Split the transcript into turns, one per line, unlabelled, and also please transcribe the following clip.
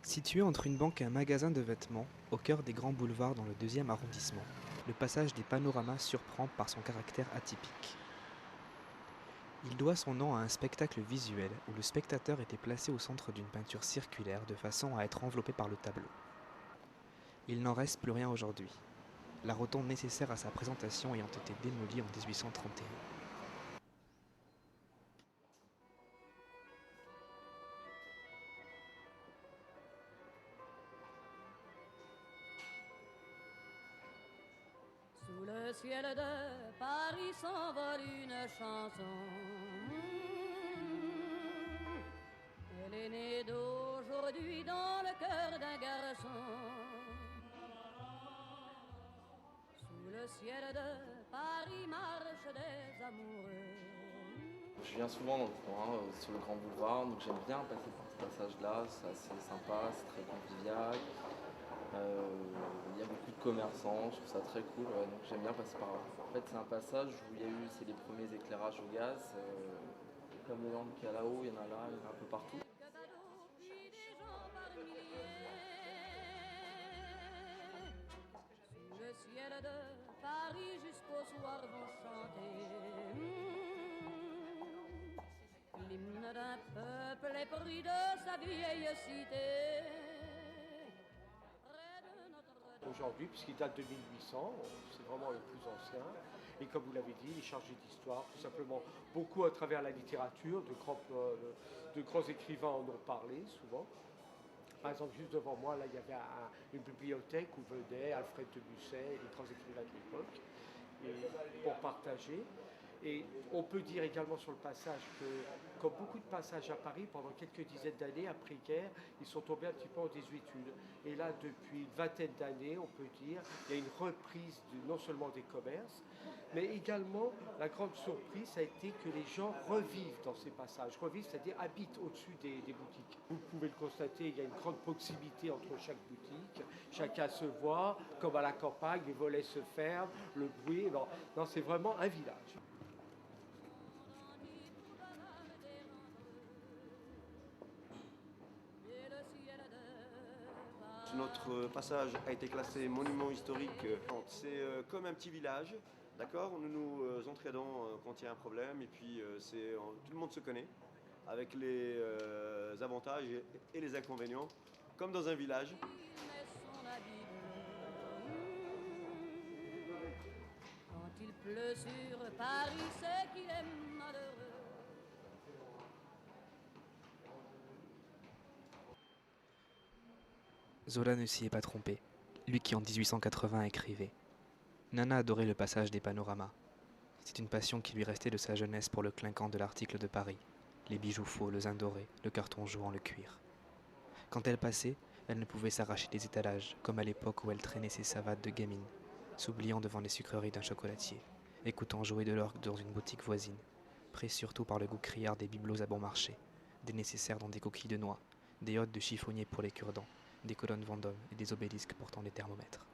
Situé entre une banque et un magasin de vêtements, au cœur des grands boulevards dans le 2e arrondissement, le passage des Panoramas surprend par son caractère atypique. Il doit son nom à un spectacle visuel où le spectateur était placé au centre d'une peinture circulaire de façon à être enveloppé par le tableau. Il n'en reste plus rien aujourd'hui, la rotonde nécessaire à sa présentation ayant été démolie en 1831.
Sous le ciel de Paris s'envole une chanson. Elle est née d'aujourd'hui dans le cœur d'un garçon. Sous le ciel de Paris marchent des amoureux.
Je viens souvent dans le coin, sur le Grand Boulevard, donc j'aime bien passer par ce passage-là, c'est assez sympa, c'est très convivial. Il y a beaucoup de commerçants, je trouve ça très cool, ouais, donc j'aime bien passer par là. En fait, c'est un passage où c'est les premiers éclairages au gaz, comme les lampes qu'il y a là-haut, il y en a là, il y en a un peu partout.
Quelques badauds, puis des gens par milliers. Sous le ciel de Paris jusqu'au soir vont chanter l'hymne d'un peuple épris de sa vieille cité.
Aujourd'hui, puisqu'il date de 1800, c'est vraiment le plus ancien. Et comme vous l'avez dit, il est chargé d'histoire, tout simplement. Beaucoup à travers la littérature, de grands écrivains en ont parlé souvent. Par exemple, juste devant moi, là, il y avait une bibliothèque où venaient Alfred de Musset, les grands écrivains de l'époque, pour partager. Et on peut dire également sur le passage que, comme beaucoup de passages à Paris, pendant quelques dizaines d'années après-guerre, ils sont tombés un petit peu en désuétude. Et là, depuis une vingtaine d'années, on peut dire, il y a une reprise non seulement des commerces, mais également, la grande surprise a été que les gens revivent dans ces passages. Revivent, c'est-à-dire habitent au-dessus des boutiques. Vous pouvez le constater, il y a une grande proximité entre chaque boutique. Chacun se voit, comme à la campagne, les volets se ferment, le bruit. Non, c'est vraiment un village.
Notre passage a été classé monument historique. C'est comme un petit village, d'accord? Nous nous entraidons quand il y a un problème et puis tout le monde se connaît avec les avantages et les inconvénients, comme dans un village.
Quand il pleut sur Paris, c'est qu'il est malheureux.
Zola ne s'y est pas trompé, lui qui en 1880 écrivait « Nana adorait le passage des panoramas. C'est une passion qui lui restait de sa jeunesse pour le clinquant de l'article de Paris, les bijoux faux, le zin doré, le carton jouant le cuir. Quand elle passait, elle ne pouvait s'arracher des étalages, comme à l'époque où elle traînait ses savates de gamine, s'oubliant devant les sucreries d'un chocolatier, écoutant jouer de l'orgue dans une boutique voisine, prise surtout par le goût criard des bibelots à bon marché, des nécessaires dans des coquilles de noix, des hottes de chiffonnier pour les cure-dents, des colonnes Vendôme et des obélisques portant des thermomètres.